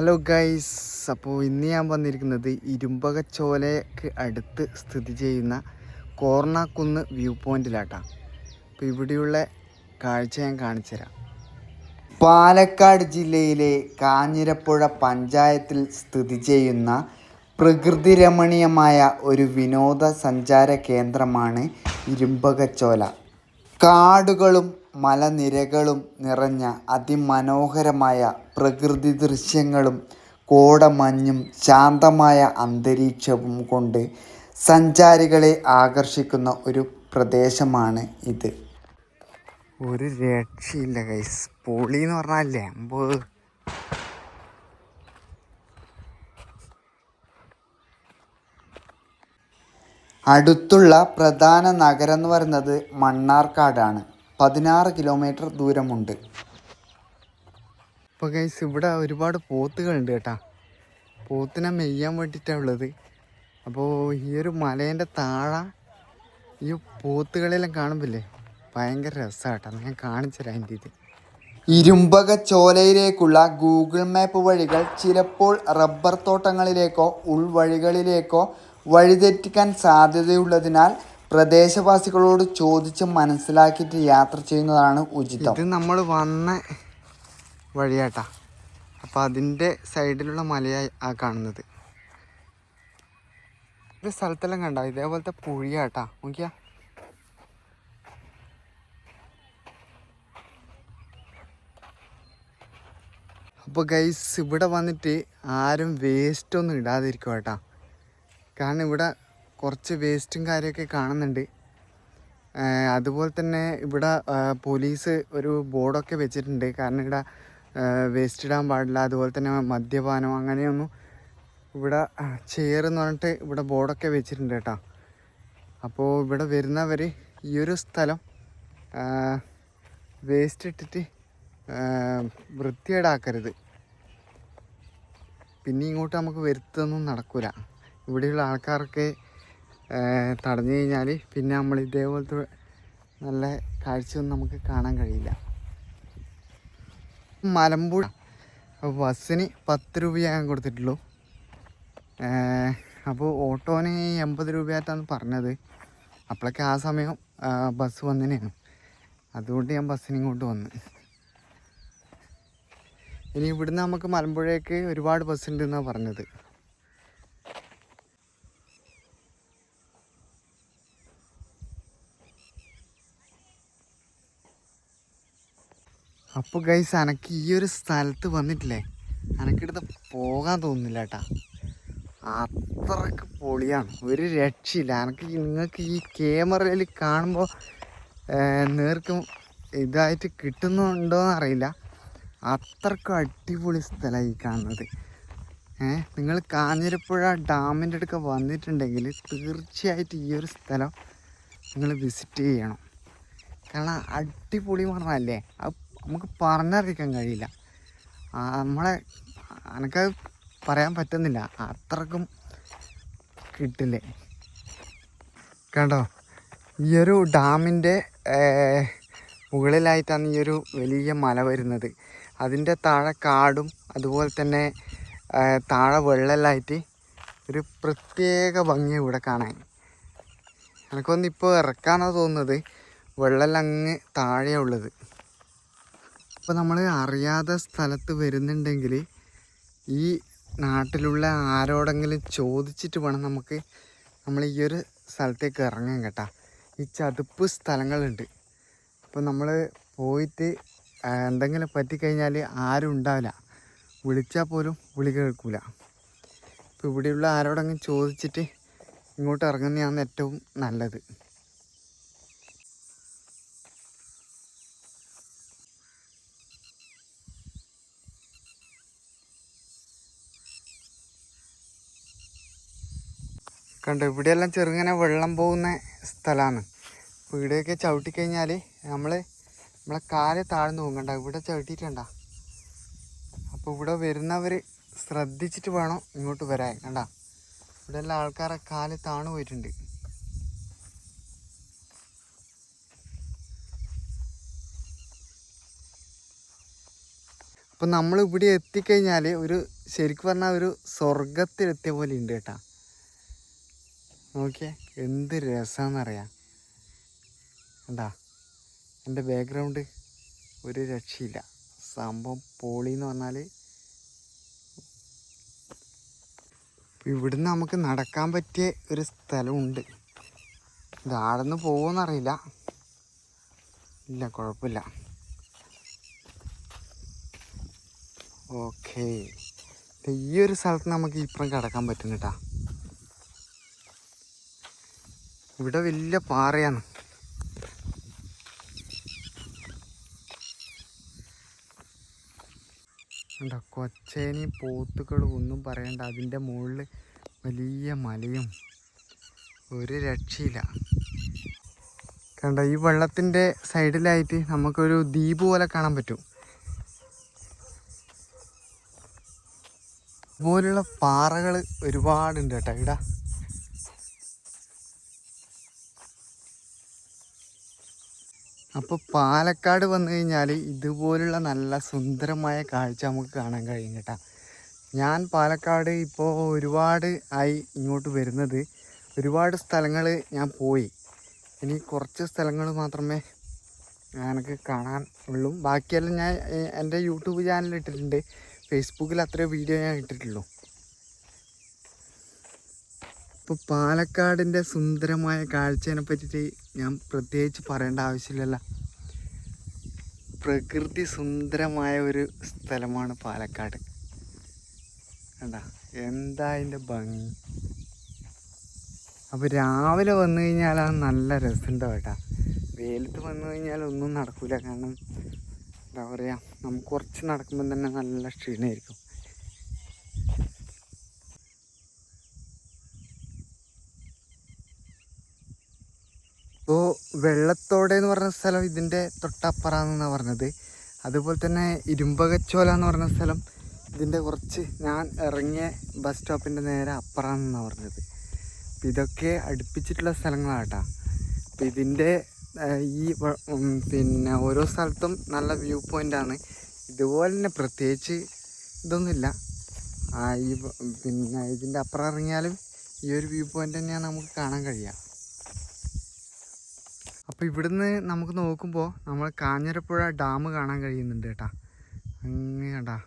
Hello guys, അപ്പോൾ ഇന്ന് ഞാൻ വന്നിരിക്കുന്നത് ഇരുമ്പകച്ചോലയ്ക്ക് അടുത്ത് സ്ഥിതി ചെയ്യുന്ന കോർണാക്കുന്ന് വ്യൂ പോയിന്റിലാട്ടാണ്. അപ്പോൾ ഇവിടെയുള്ള കാഴ്ച ഞാൻ കാണിച്ചു തരാം. പാലക്കാട് ജില്ലയിലെ കാഞ്ഞിരപ്പുഴ പഞ്ചായത്തിൽ സ്ഥിതി ചെയ്യുന്ന പ്രകൃതി രമണീയമായ ഒരു വിനോദസഞ്ചാര കേന്ദ്രമാണ് ഇരുമ്പകച്ചോല. കാടുകളും മലനിരകളും നിറഞ്ഞ അതിമനോഹരമായ പ്രകൃതി ദൃശ്യങ്ങളും കോടമഞ്ഞും ശാന്തമായ അന്തരീക്ഷവും കൊണ്ട് സഞ്ചാരികളെ ആകർഷിക്കുന്ന ഒരു പ്രദേശമാണ് ഇത്. ഒരു രക്ഷയില്ല ഗൈസ്, പൊളി എന്ന് പറഞ്ഞാലേ അമ്പോ. അടുത്തുള്ള പ്രധാന നഗരം എന്ന് പറയുന്നത് മണ്ണാർക്കാടാണ്. 16 കിലോമീറ്റർ ദൂരമുണ്ട്. ഇപ്പോൾ ഗൈസ് ഇവിടെ ഒരുപാട് പോത്തുകളുണ്ട് കേട്ടോ. പോത്തിനെ മെയ്യാൻ വേണ്ടിയിട്ടാണ് ഉള്ളത്. അപ്പോൾ ഈ ഒരു മലേൻ്റെ താഴെ ഈ പോത്തുകളെല്ലാം കാണുമ്പില്ലേ ഭയങ്കര രസമാണ് കേട്ടോ. ഞാൻ കാണിച്ചു തരാം എൻ്റെ ഇത്. ഇരുമ്പകച്ചോലയിലേക്കുള്ള ഗൂഗിൾ മാപ്പ് വഴികൾ ചിലപ്പോൾ റബ്ബർ തോട്ടങ്ങളിലേക്കോ ഉൾവഴികളിലേക്കോ വഴിതെറ്റിക്കാൻ സാധ്യതയുള്ളതിനാൽ പ്രദേശവാസികളോട് ചോദിച്ച് മനസ്സിലാക്കിയിട്ട് യാത്ര ചെയ്യുന്നതാണ് ഉചിതം. ഇത് നമ്മൾ വന്ന വഴിയാട്ടാ. അപ്പോൾ അതിൻ്റെ സൈഡിലുള്ള മലയായി ആ കാണുന്നത്. ഇത് സ്ഥലത്തെല്ലാം കണ്ടോ ഇതേപോലത്തെ പുഴിയാട്ടാ. നോക്കിയാ അപ്പോൾ ഗൈസ് ഇവിടെ വന്നിട്ട് ആരും വേസ്റ്റൊന്നും ഇടാതിരിക്കും കേട്ടോ. കാരണം ഇവിടെ കുറച്ച് വേസ്റ്റും കാര്യമൊക്കെ കാണുന്നുണ്ട്. അതുപോലെ തന്നെ ഇവിടെ പോലീസ് ഒരു ബോർഡൊക്കെ വെച്ചിട്ടുണ്ട്. കാരണം ഇവിടെ വേസ്റ്റ് ഇടാൻ പാടില്ല, അതുപോലെ തന്നെ മദ്യപാനം അങ്ങനെയൊന്നും ഇവിടെ ചെയ്യരുതെന്ന് പറഞ്ഞിട്ട് ഇവിടെ ബോർഡൊക്കെ വെച്ചിട്ടുണ്ട് കേട്ടോ. അപ്പോൾ ഇവിടെ വരുന്നവർ ഈ ഒരു സ്ഥലം വേസ്റ്റ് ഇട്ടിട്ട് വൃത്തികേടാക്കരുത്. പിന്നെ ഇങ്ങോട്ട് നമുക്ക് വരുത്തൊന്നും നടക്കില്ല. ഇവിടെയുള്ള ആൾക്കാർക്ക് തടഞ്ഞു കഴിഞ്ഞാൽ പിന്നെ നമ്മൾ ഇതേപോലത്തെ നല്ല കാഴ്ചയൊന്നും നമുക്ക് കാണാൻ കഴിയില്ല. മലമ്പുഴ ബസ്സിന് 10 രൂപ ഞാൻ കൊടുത്തിട്ടുള്ളൂ. അപ്പോൾ ഓട്ടോന് 80 രൂപയായിട്ടാണ് പറഞ്ഞത്. അപ്പോഴൊക്കെ ആ സമയം ബസ് വന്നതിനാണ്. അതുകൊണ്ട് ഞാൻ ബസ്സിന് ഇങ്ങോട്ട് വന്ന്. ഇനി ഇവിടുന്ന് നമുക്ക് മലമ്പുഴയ്ക്ക് ഒരുപാട് ബസ് ഉണ്ടെന്നാണ് പറഞ്ഞത്. അപ്പോൾ ഗൈസ് എനിക്ക് ഈ ഒരു സ്ഥലത്ത് വന്നിട്ടില്ലേ എനിക്കിടുന്ന് പോകാൻ തോന്നുന്നില്ല കേട്ടാ. അത്രക്ക് പൊളിയാണ്, ഒരു രക്ഷയില്ല. എനിക്ക് നിങ്ങൾക്ക് ഈ ക്യാമറയിൽ കാണുമ്പോൾ നേർക്കും ഇതായിട്ട് കിട്ടുന്നുണ്ടോയെന്ന് അറിയില്ല. അത്രക്കും അടിപൊളി സ്ഥലമായി കാണുന്നത്. നിങ്ങൾ കാഞ്ഞിരപ്പുഴ ഡാമിൻ്റെ അടുക്ക വന്നിട്ടുണ്ടെങ്കിൽ തീർച്ചയായിട്ടും ഈ ഒരു സ്ഥലം നിങ്ങൾ വിസിറ്റ് ചെയ്യണം. കാരണം അടിപൊളി പറഞ്ഞല്ലേ നമുക്ക് പറഞ്ഞറിയിക്കാൻ കഴിയില്ല. എനിക്കത് പറയാൻ പറ്റുന്നില്ല, അത്രക്കും കിട്ടില്ലേ. കണ്ടോ ഈ ഒരു ഡാമിൻ്റെ മുകളിലായിട്ടാണ് ഈ ഒരു വലിയ മല വരുന്നത്. അതിൻ്റെ താഴെ കാടും അതുപോലെ തന്നെ താഴെ വെള്ളമെല്ലാമായിട്ട് ഒരു പ്രത്യേക ഭംഗി ഇവിടെ കാണാൻ. എനിക്കൊന്ന് ഇപ്പോൾ ഇറക്കാനാണ് തോന്നുന്നത്, വെള്ളമെല്ലാം അങ്ങ് താഴെയാണ് ഉള്ളത്. അപ്പോൾ നമ്മൾ അറിയാതെ സ്ഥലത്ത് വരുന്നുണ്ടെങ്കിൽ ഈ നാട്ടിലുള്ള ആരോടെങ്കിലും ചോദിച്ചിട്ട് വേണം നമ്മൾ ഈ ഒരു സ്ഥലത്തേക്ക് ഇറങ്ങാൻ കേട്ടോ. ഈ ചതുപ്പ് സ്ഥലങ്ങളുണ്ട്. അപ്പോൾ നമ്മൾ പോയിട്ട് എന്തെങ്കിലും പറ്റിക്കഴിഞ്ഞാൽ ആരും ഉണ്ടാവില്ല, വിളിച്ചാൽ പോലും വിളി കേൾക്കില്ല. അപ്പോൾ ഇവിടെയുള്ള ആരോടെങ്കിലും ചോദിച്ചിട്ട് ഇങ്ങോട്ട് ഇറങ്ങുന്നതാണ് ഏറ്റവും നല്ലത്. കണ്ടോ ഇവിടെയെല്ലാം ചെറുങ്ങനെ വെള്ളം പോകുന്ന സ്ഥലമാണ്. അപ്പോൾ ഇവിടെയൊക്കെ ചവിട്ടിക്കഴിഞ്ഞാൽ നമ്മളെ കാല് താഴ്ന്നു പോകും. കണ്ട ഇവിടെ ചവിട്ടിയിട്ടുണ്ട. അപ്പോൾ ഇവിടെ വരുന്നവർ ശ്രദ്ധിച്ചിട്ട് വേണം ഇങ്ങോട്ട് വരാൻ. കണ്ട ഇവിടെയെല്ലാം ആൾക്കാരെ കാല് താണു പോയിട്ടുണ്ട്. അപ്പം നമ്മൾ ഇവിടെ എത്തിക്കഴിഞ്ഞാൽ ഒരു ശരിക്കും പറഞ്ഞാൽ ഒരു സ്വർഗത്തിലെത്തിയ പോലെ ഉണ്ട് കേട്ടോ. നോക്കിയേ എന്ത് രസമാണെന്നറിയാം. കണ്ടാ എൻ്റെ ബാക്ക്ഗ്രൗണ്ട് ഒരു രക്ഷയില്ല. സംഭവം പൊളിയെന്ന് പറഞ്ഞാൽ ഇവിടുന്ന് നമുക്ക് നടക്കാൻ പറ്റിയ ഒരു സ്ഥലമുണ്ട്. ഇത് ആടെന്ന് പോകുമെന്നറിയില്ല. ഇല്ല കുഴപ്പമില്ല. ഓക്കേ, ഈ ഒരു സ്ഥലത്ത് നമുക്ക് ഇപ്പുറം കിടക്കാൻ പറ്റും കേട്ടോ. ഇവിടെ വലിയ പാറയാണ്. കണ്ടോ കൊച്ചേനി പോത്തുകളും ഒന്നും പറയണ്ട. അതിൻ്റെ മുകളിൽ വലിയ മലയും ഒരു രക്ഷയില്ല. കണ്ടോ ഈ വെള്ളത്തിൻ്റെ സൈഡിലായിട്ട് നമുക്കൊരു ദ്വീപ് പോലെ കാണാൻ പറ്റും. ഇതുപോലുള്ള പാറകൾ ഒരുപാടുണ്ട് കേട്ടോ ഇവിടെ. അപ്പോൾ പാലക്കാട് വന്നു കഴിഞ്ഞാൽ ഇതുപോലുള്ള നല്ല സുന്ദരമായ കാഴ്ച നമുക്ക് കാണാൻ കഴിയും കേട്ടോ. ഞാൻ പാലക്കാട് ഇപ്പോൾ ഒരുപാട് ആയി ഇങ്ങോട്ട് വരുന്നത്. ഒരുപാട് സ്ഥലങ്ങൾ ഞാൻ പോയി. ഇനി കുറച്ച് സ്ഥലങ്ങൾ മാത്രമേ എനിക്ക് കാണാൻ ഉള്ളൂ. ബാക്കിയെല്ലാം ഞാൻ എൻ്റെ യൂട്യൂബ് ചാനലിൽ ഇട്ടിട്ടുണ്ട്. ഫേസ്ബുക്കിൽ അത്രേ വീഡിയോ ഞാൻ ഇട്ടിട്ടുള്ളൂ. ഇപ്പോൾ പാലക്കാടിൻ്റെ സുന്ദരമായ കാഴ്ചയെ പറ്റിയിട്ട് ഞാൻ പ്രത്യേകിച്ച് പറയേണ്ട ആവശ്യമില്ലല്ലോ. പ്രകൃതി സുന്ദരമായ ഒരു സ്ഥലമാണ് പാലക്കാട്. കണ്ടാ എന്താ അതിൻ്റെ ഭംഗി. അപ്പോൾ രാവിലെ വന്നു കഴിഞ്ഞാലാണ് നല്ല രസമുണ്ടാവും കേട്ടോ. വെയിലത്ത് വന്നു കഴിഞ്ഞാൽ ഒന്നും നടക്കില്ല. കാരണം എന്താ പറയുക, നമുക്ക് കുറച്ച് നടക്കുമ്പോൾ തന്നെ നല്ല ക്ഷീണമായിരിക്കും. ഇപ്പോൾ വെള്ളത്തോടെ എന്ന് പറഞ്ഞ സ്ഥലം ഇതിൻ്റെ തൊട്ടപ്പുറമാണെന്നാണ് പറഞ്ഞത്. അതുപോലെ തന്നെ ഇരുമ്പകച്ചോല എന്ന് പറഞ്ഞ സ്ഥലം ഇതിൻ്റെ കുറച്ച് ഞാൻ ഇറങ്ങിയ ബസ് സ്റ്റോപ്പിൻ്റെ നേരെ അപ്പുറമാണെന്നാണ് പറഞ്ഞത്. അപ്പം ഇതൊക്കെ അടുപ്പിച്ചിട്ടുള്ള സ്ഥലങ്ങളാണ് കേട്ടോ. അപ്പം ഇതിൻ്റെ ഈ പിന്നെ ഓരോ സ്ഥലത്തും നല്ല വ്യൂ പോയിൻ്റാണ്. ഇതുപോലെ തന്നെ പ്രത്യേകിച്ച് ഇതൊന്നുമില്ല. ഈ പിന്നെ ഇതിൻ്റെ അപ്പുറം ഇറങ്ങിയാലും ഈ ഒരു വ്യൂ പോയിൻ്റ് തന്നെയാണ് നമുക്ക് കാണാൻ കഴിയുക. അപ്പോൾ ഇവിടുന്ന് നമുക്ക് നോക്കുമ്പോൾ നമ്മൾ കാഞ്ഞിരപ്പുഴ ഡാം കാണാൻ കഴിയുന്നുണ്ട് കേട്ടോ. അങ്ങനെ കണ്ടാ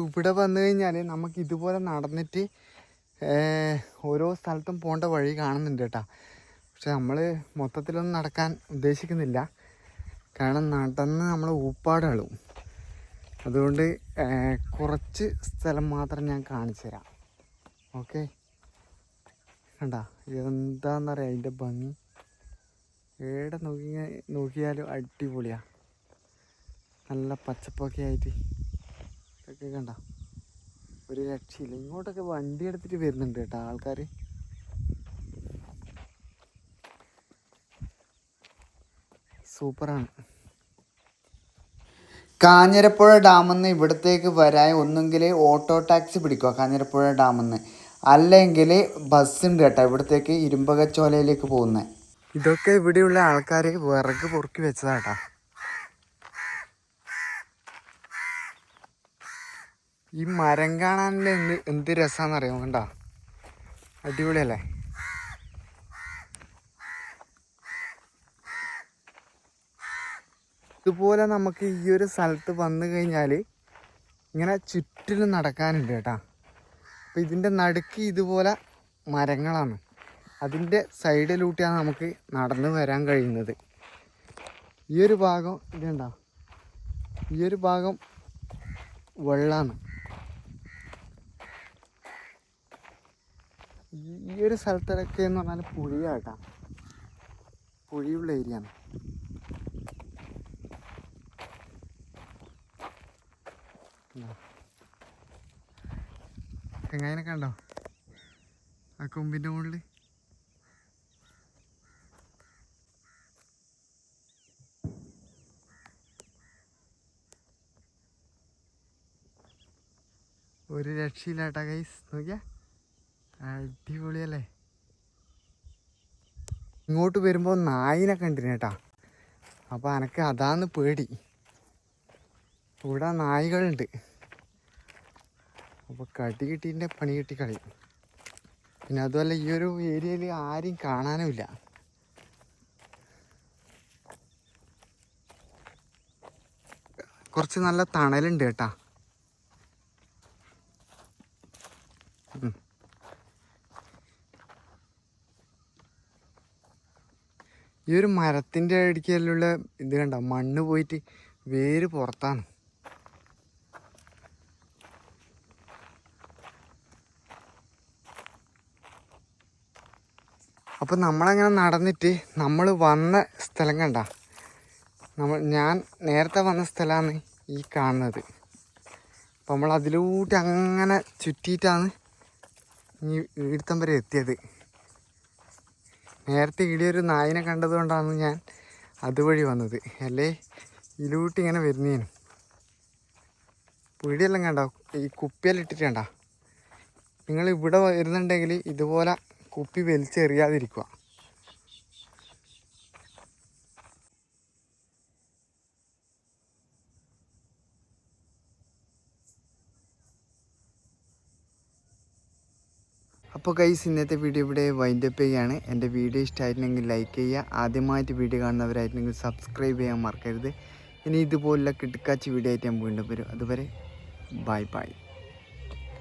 ഇവിടെ വന്നു കഴിഞ്ഞാൽ നമുക്ക് ഇതുപോലെ നടന്നിട്ട് ഓരോ സ്ഥലത്തും പോകേണ്ട വഴി കാണുന്നുണ്ട് കേട്ടോ. പക്ഷെ നമ്മൾ മൊത്തത്തിലൊന്നും നടക്കാൻ ഉദ്ദേശിക്കുന്നില്ല. കാരണം നടന്ന് നമ്മൾ ഊപ്പാടാളും. അതുകൊണ്ട് കുറച്ച് സ്ഥലം മാത്രം ഞാൻ കാണിച്ചു തരാം. ഓക്കെ, കണ്ടാ എന്താണെന്നറിയാം അതിൻ്റെ ഭംഗി. എവിടെ നോക്കിയാലും അടിപൊളിയാണ്. നല്ല പച്ചപ്പൊക്കെ ആയിട്ട് ഇതൊക്കെ കണ്ട ഒരു രക്ഷയില്ല. ഇങ്ങോട്ടൊക്കെ വണ്ടി എടുത്തിട്ട് വരുന്നുണ്ട് കേട്ടോ ആൾക്കാർ. സൂപ്പറാണ്. കാഞ്ഞിരപ്പുഴ ഡാമിൽ നിന്ന് ഇവിടത്തേക്ക് വരാൻ ഒന്നുകിൽ ഓട്ടോ ടാക്സി പിടിക്കുക കാഞ്ഞിരപ്പുഴ ഡാമിൽ നിന്ന്, അല്ലെങ്കിൽ ബസ്സുണ്ട് കേട്ടോ ഇവിടത്തേക്ക് ഇരുമ്പകച്ചോലയിലേക്ക് പോകുന്നത്. ഇതൊക്കെ ഇവിടെയുള്ള ആൾക്കാർ വിറക് പൊറുക്കി വെച്ചതാട്ടോ. ഈ മരം കാണാനുള്ള എന്ത് രസമാണെന്നറിയാമോ. കണ്ടോ അടിപൊളിയല്ലേ. ഇതുപോലെ നമുക്ക് ഈ ഒരു സ്ഥലത്ത് വന്നു കഴിഞ്ഞാൽ ഇങ്ങനെ ചുറ്റിലും നടക്കാനുണ്ട് കേട്ടോ. അപ്പോൾ ഇതിൻ്റെ നടുക്ക് ഇതുപോലെ മരങ്ങളാണ്. അതിൻ്റെ സൈഡിലൂട്ടിയാണ് നമുക്ക് നടന്ന് വരാൻ കഴിയുന്നത്. ഈ ഒരു ഭാഗം ഇതുണ്ടോ, ഈ ഒരു ഭാഗം വെള്ളമാണ്. ഈ ഒരു സ്ഥലത്തൊക്കെ എന്ന് പറഞ്ഞാൽ പുഴയാട്ടാ, പുഴയുള്ള ഏരിയയാണ്. എങ്ങനെയൊക്കെ ഉണ്ടോ ആ കൊമ്പിൻ്റെ മുകളിൽ. ഒരു രക്ഷയില്ല കേട്ടാ ഗൈസ്. നോക്കിയാ അടിപൊളിയല്ലേ. ഇങ്ങോട്ട് വരുമ്പോൾ നായിനെ കണ്ടിന് കേട്ടാ. അപ്പോൾ എനക്ക് അതാന്ന് പേടി. ഇവിടെ നായ്കളുണ്ട്. അപ്പോൾ കടി കിട്ടീൻ്റെ പണി കിട്ടി കളയും. പിന്നെ അതുമല്ല ഈ ഒരു ഏരിയയിൽ ആരെയും കാണാനുമില്ല. കുറച്ച് നല്ല തണലുണ്ട് കേട്ടാ. ഈ ഒരു മരത്തിൻ്റെ ഇടയ്ക്കുള്ള ഇത് കണ്ട, മണ്ണ് പോയിട്ട് വേര് പുറത്താണ്. അപ്പം നമ്മളങ്ങനെ നടന്നിട്ട് നമ്മൾ വന്ന സ്ഥലം കണ്ട, ഞാൻ നേരത്തെ വന്ന സ്ഥലമാണ് ഈ കാണുന്നത്. അപ്പം നമ്മൾ അതിലൂടെ അങ്ങനെ ചുറ്റിയിട്ടാണ് ഈ ഈടുത്തം വരെ എത്തിയത്. നേരത്തെ ഇടിയൊരു നായിനെ കണ്ടതുകൊണ്ടാണ് ഞാൻ അതുവഴി വന്നത്. അല്ലേ ഇതിലൂട്ടി ഇങ്ങനെ വരുന്നേനും. പിടിയെല്ലാം കണ്ടോ, ഈ കുപ്പിയെല്ലാം ഇട്ടിട്ടുണ്ടോ. നിങ്ങൾ ഇവിടെ വരുന്നുണ്ടെങ്കിൽ ഇതുപോലെ കുപ്പി വലിച്ചെറിയാതിരിക്കുക. അപ്പോൾ ഗൈസ്, ഇന്നത്തെ വീഡിയോ ഇവിടെ വൈൻഡപ്പ് ചെയ്യുകയാണ്. എൻ്റെ വീഡിയോ ഇഷ്ടമായിട്ടുണ്ടെങ്കിൽ ലൈക്ക് ചെയ്യുക. ആദ്യമായിട്ട് വീഡിയോ കാണുന്നവരായിട്ടുണ്ടെങ്കിൽ സബ്സ്ക്രൈബ് ചെയ്യാൻ മറക്കരുത്. ഇനി ഇതുപോലുള്ള കിടക്കാച്ചി വീഡിയോ ആയിട്ട് ഞാൻ വീണ്ടും വരും. അതുവരെ ബൈ ബൈ.